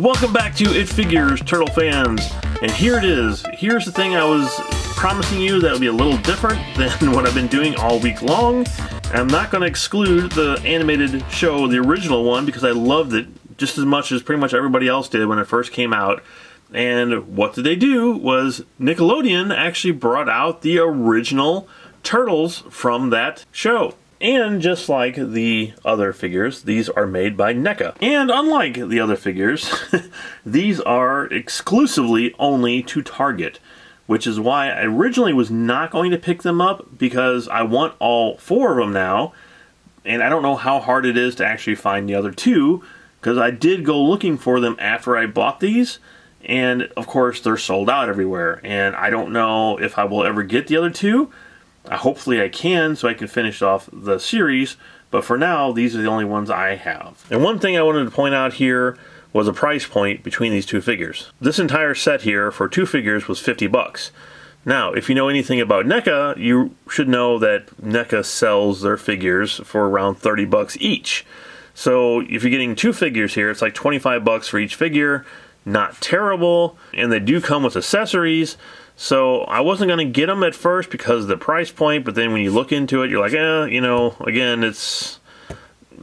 Welcome back to It Figures, Turtle fans. And here it is. Here's the thing I was promising you that would be a little different than what I've been doing all week long. I'm not going to exclude the animated show, the original one, because I loved it just as much as pretty much everybody else did when it first came out. And what did they do was Nickelodeon actually brought out the original Turtles from that show. And just like the other figures, these are made by NECA. And unlike the other figures, these are exclusively only to Target, which is why I originally was not going to pick them up, because I want all 4 of them now, and I don't know how hard it is to actually find the other 2, because I did go looking for them after I bought these, and of course they're sold out everywhere, and I don't know if I will ever get the other 2. Hopefully I can, so I can finish off the series, but for now, these are the only ones I have. And one thing I wanted to point out here was a price point between these 2 figures. This entire set here for 2 figures was $50. Now, if you know anything about NECA, you should know that NECA sells their figures for around $30 each. So if you're getting 2 figures here, it's like $25 for each figure. Not terrible, and they do come with accessories. So I wasn't going to get them at first because of the price point, but then when you look into it, you're like, you know, again, it's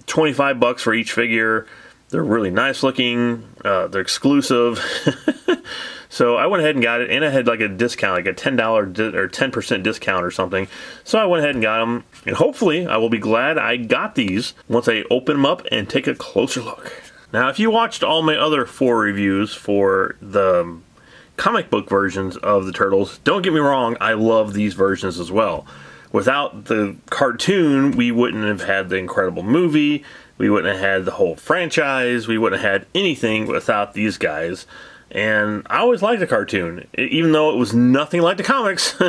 $25 for each figure. They're really nice looking. They're exclusive. So I went ahead and got it, and I had like a discount, like a $10 or 10% discount or something. So I went ahead and got them, and hopefully I will be glad I got these once I open them up and take a closer look. Now, if you watched all my other 4 reviews for the comic book versions of the Turtles, don't get me wrong, I love these versions as well. Without the cartoon, we wouldn't have had the incredible movie, we wouldn't have had the whole franchise, we wouldn't have had anything without these guys. And I always liked the cartoon. Even though it was nothing like the comics,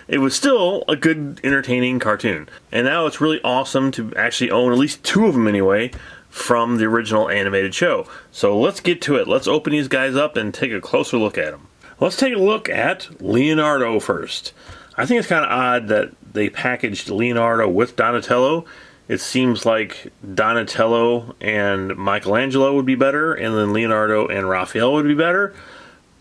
it was still a good, entertaining cartoon. And now it's really awesome to actually own at least 2 of them anyway, from the original animated show. So let's get to it. Let's open these guys up and take a closer look at them. Let's take a look at Leonardo first. I think it's kind of odd that they packaged Leonardo with Donatello. It seems like Donatello and Michelangelo would be better, and then Leonardo and Raphael would be better.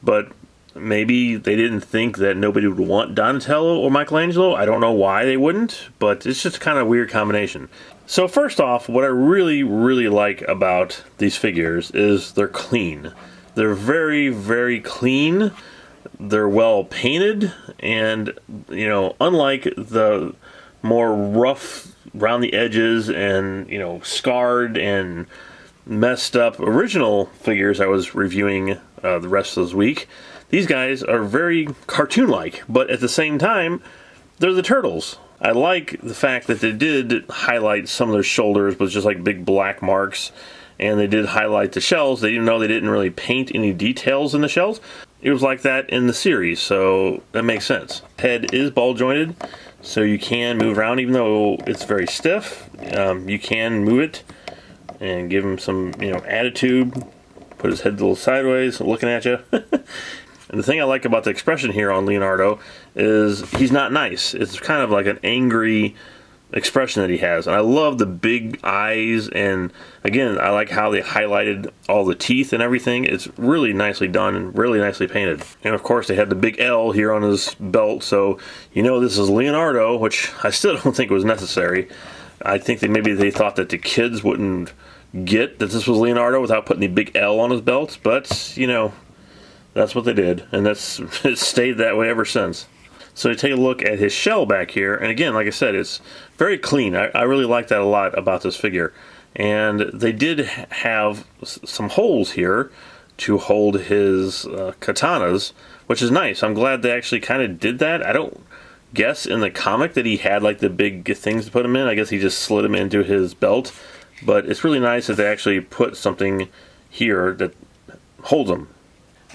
But maybe they didn't think that nobody would want Donatello or Michelangelo. I don't know why they wouldn't, but it's just kind of a weird combination. So first off, what I really, really like about these figures is they're clean. They're very, very clean. They're well painted, and, you know, unlike the more rough around the edges and, you know, scarred and messed up original figures I was reviewing the rest of this week, these guys are very cartoon-like, but at the same time, they're the Turtles. I like the fact that they did highlight some of their shoulders with just like big black marks, and they did highlight the shells. Even though they didn't really paint any details in the shells, it was like that in the series, so that makes sense. Head is ball jointed, so you can move around even though it's very stiff. You can move it and give him some, you know, attitude. Put his head a little sideways, looking at you. And the thing I like about the expression here on Leonardo is he's not nice. It's kind of like an angry expression that he has. And I love the big eyes, and again, I like how they highlighted all the teeth and everything. It's really nicely done and really nicely painted. And of course, they had the big L here on his belt, so you know this is Leonardo, which I still don't think was necessary. I think that maybe they thought that the kids wouldn't get that this was Leonardo without putting the big L on his belt, but, you know, that's what they did, and it's stayed that way ever since. So you take a look at his shell back here, and again, like I said, it's very clean. I really like that a lot about this figure. And they did have some holes here to hold his katanas, which is nice. I'm glad they actually kind of did that. I don't guess in the comic that he had like the big things to put them in. I guess he just slid them into his belt. But it's really nice that they actually put something here that holds them.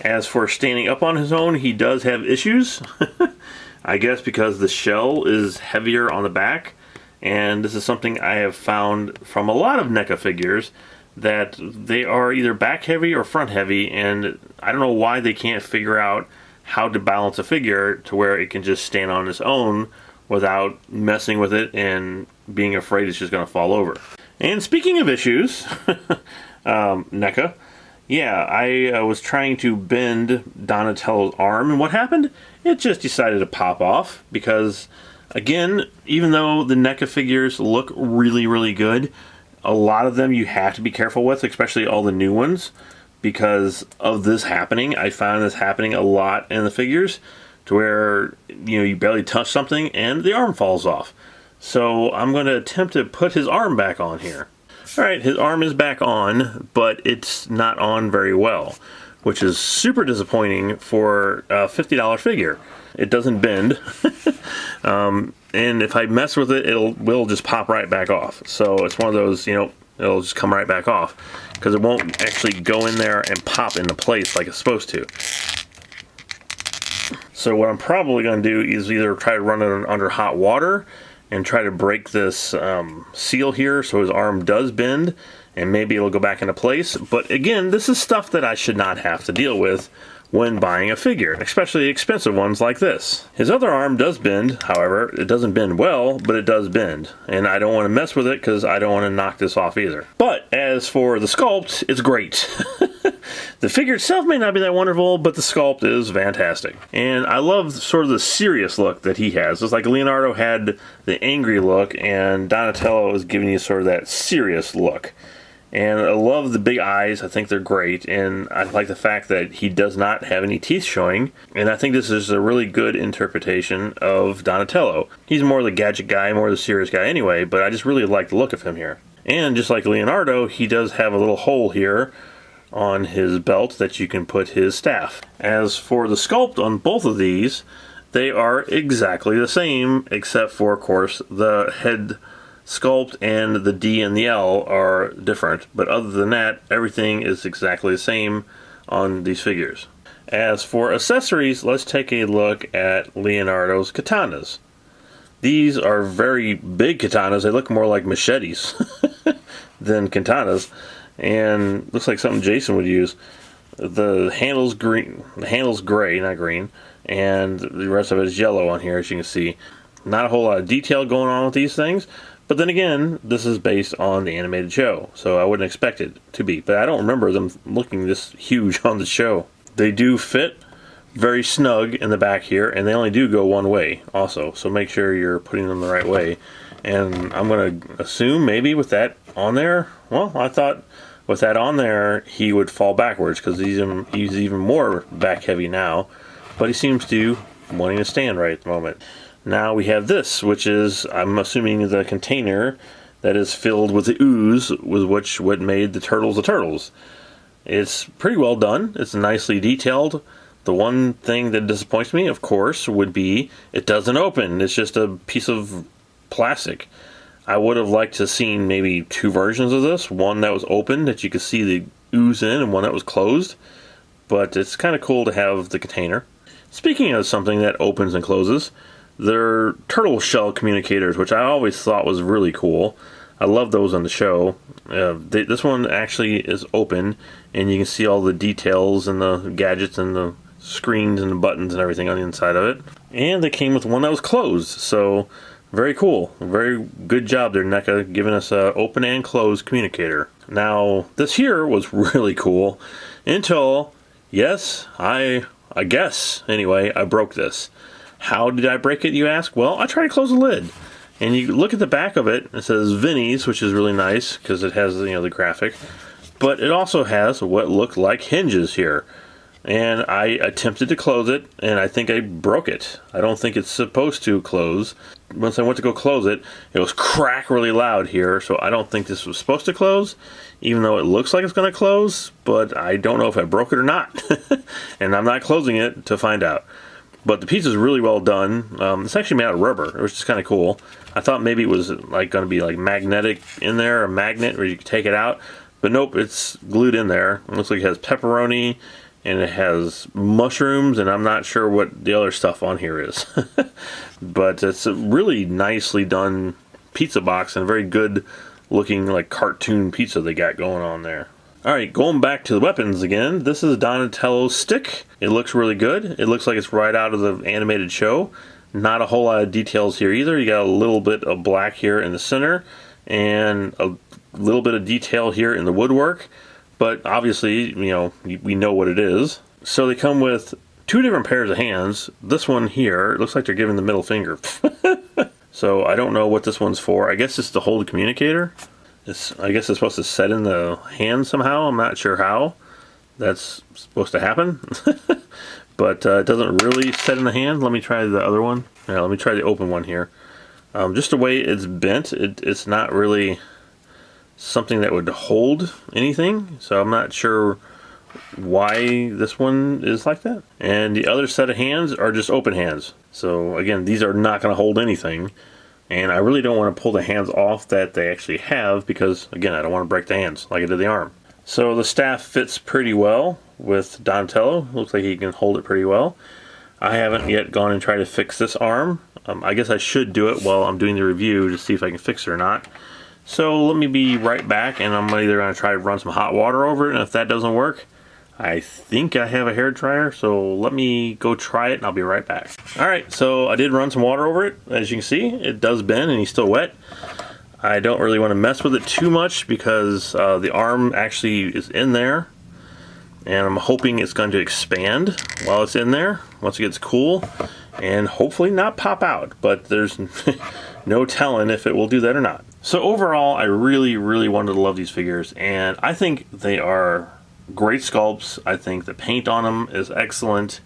As for standing up on his own, he does have issues. I guess because the shell is heavier on the back. And this is something I have found from a lot of NECA figures, that they are either back heavy or front heavy, and I don't know why they can't figure out how to balance a figure to where it can just stand on its own without messing with it and being afraid it's just going to fall over. And speaking of issues, NECA, Yeah, I was trying to bend Donatello's arm, and what happened? It just decided to pop off because, again, even though the NECA figures look really, really good, a lot of them you have to be careful with, especially all the new ones, because of this happening. I found this happening a lot in the figures, to where, you know, you barely touch something and the arm falls off. So I'm going to attempt to put his arm back on here. Alright, his arm is back on, but it's not on very well, which is super disappointing for a $50 figure. It doesn't bend, and if I mess with it, will just pop right back off. So it's one of those, you know, it'll just come right back off, because it won't actually go in there and pop into place like it's supposed to. So what I'm probably going to do is either try to run it under hot water and try to break this seal here so his arm does bend, and maybe it'll go back into place. But again, this is stuff that I should not have to deal with when buying a figure, especially expensive ones like this. His other arm does bend, however. It doesn't bend well, but it does bend. And I don't want to mess with it because I don't want to knock this off either. But as for the sculpt, it's great. The figure itself may not be that wonderful, but the sculpt is fantastic. And I love sort of the serious look that he has. It's like Leonardo had the angry look, and Donatello is giving you sort of that serious look. And I love the big eyes. I think they're great. And I like the fact that he does not have any teeth showing. And I think this is a really good interpretation of Donatello. He's more the gadget guy, more the serious guy anyway, but I just really like the look of him here. And just like Leonardo, he does have a little hole here on his belt that you can put his staff. As for the sculpt on both of these, they are exactly the same, except for, of course, the head sculpt and the D and the L are different. But other than that, everything is exactly the same on these figures. As for accessories, let's take a look at Leonardo's katanas. These are very big katanas. They look more like machetes than katanas. And looks like something Jason would use. The handle's green. The handle's gray, not green. And the rest of it is yellow on here, as you can see. Not a whole lot of detail going on with these things. But then again, this is based on the animated show, so I wouldn't expect it to be. But I don't remember them looking this huge on the show. They do fit very snug in the back here, and they only do go one way also. So make sure you're putting them the right way. And I'm going to assume maybe with that on there, well, I thought with that on there, he would fall backwards because he's even more back heavy now. But he seems to wanting to stand right at the moment. Now we have this, which is, I'm assuming, the container that is filled with the ooze, with what made the turtles. It's pretty well done. It's nicely detailed. The one thing that disappoints me, of course, would be it doesn't open. It's just a piece of plastic. I would have liked to have seen maybe two versions of this. One that was open, that you could see the ooze in, and one that was closed. But it's kind of cool to have the container. Speaking of something that opens and closes, they're turtle shell communicators, which I always thought was really cool. I love those on the show. This one actually is open, and you can see all the details and the gadgets and the screens and the buttons and everything on the inside of it. And they came with one that was closed, so very cool. Very good job there, NECA, giving us an open and closed communicator. Now, this here was really cool until, yes, I guess, anyway, I broke this. How did I break it, you ask? Well, I tried to close the lid. And you look at the back of it, it says Vinny's, which is really nice because it has, the graphic. But it also has what looked like hinges here. And I attempted to close it, and I think I broke it. I don't think it's supposed to close. Once I went to go close it, it was crack really loud here, so I don't think this was supposed to close, even though it looks like it's going to close, but I don't know if I broke it or not. And I'm not closing it to find out. But the piece is really well done. It's actually made out of rubber, which is kind of cool. I thought maybe it was like going to be like magnetic in there, a magnet where you could take it out. But nope, it's glued in there. It looks like it has pepperoni, and it has mushrooms, and I'm not sure what the other stuff on here is. But it's a really nicely done pizza box, and a very good looking like cartoon pizza they got going on there. Alright, going back to the weapons again, this is Donatello's stick. It looks really good. It looks like it's right out of the animated show. Not a whole lot of details here either. You got a little bit of black here in the center, and a little bit of detail here in the woodwork. but obviously, we know what it is. So they come with 2 different pairs of hands. This one here, it looks like they're giving the middle finger. So I don't know what this one's for. I guess it's to hold the communicator. I guess it's supposed to set in the hand somehow. I'm not sure how that's supposed to happen. But it doesn't really set in the hand. Let me try the other one. Let me try the open one here. Just the way it's bent, it's not really something that would hold anything. So I'm not sure why this one is like that. And the other set of hands are just open hands. So again, these are not going to hold anything. And I really don't want to pull the hands off that they actually have because, again, I don't want to break the hands like I did the arm. So the staff fits pretty well with Donatello. Looks like he can hold it pretty well. I haven't yet gone and tried to fix this arm. I guess I should do it while I'm doing the review to see if I can fix it or not. So let me be right back, and I'm either going to try to run some hot water over it, and if that doesn't work, I think I have a hair dryer, so let me go try it and I'll be right back. Alright, so I did run some water over it. As you can see, it does bend and he's still wet. I don't really want to mess with it too much because the arm actually is in there. And I'm hoping it's going to expand while it's in there once it gets cool. And hopefully not pop out, but there's no telling if it will do that or not. So overall, I really, really wanted to love these figures, and I think they are great sculpts. I think the paint on them is excellent.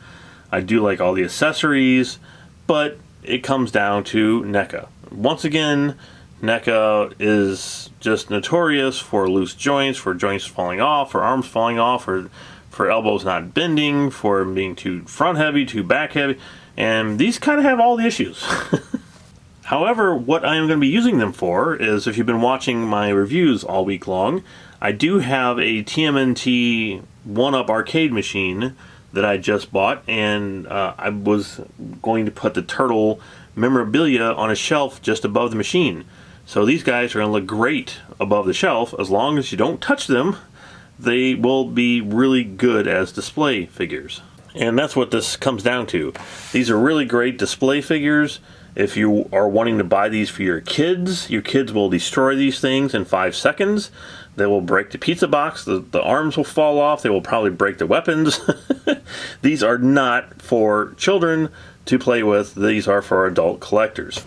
I do like all the accessories, but it comes down to NECA. Once again, NECA is just notorious for loose joints, for joints falling off, for arms falling off, for elbows not bending, for being too front heavy, too back heavy, and these kind of have all the issues. However, what I am going to be using them for is, if you've been watching my reviews all week long, I do have a TMNT 1-Up arcade machine that I just bought, and I was going to put the turtle memorabilia on a shelf just above the machine. So these guys are going to look great above the shelf. As long as you don't touch them, they will be really good as display figures. And that's what this comes down to. These are really great display figures. If you are wanting to buy these for your kids will destroy these things in 5 seconds. They will break the pizza box, the arms will fall off, they will probably break the weapons. These are not for children to play with, these are for adult collectors.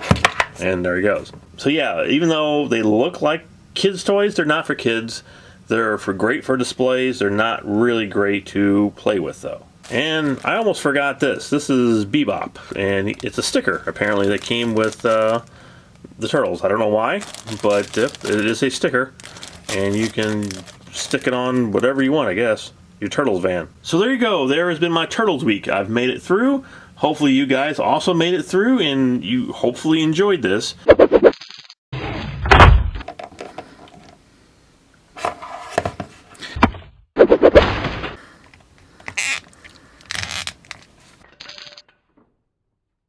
And there he goes. So yeah, even though they look like kids' toys, they're not for kids. They're great for displays, they're not really great to play with though. And I almost forgot this. This is Bebop, and it's a sticker, apparently, that came with the Turtles. I don't know why, but it is a sticker, and you can stick it on whatever you want, I guess. Your Turtles van. So there you go. There has been my Turtles week. I've made it through. Hopefully you guys also made it through, and you hopefully enjoyed this.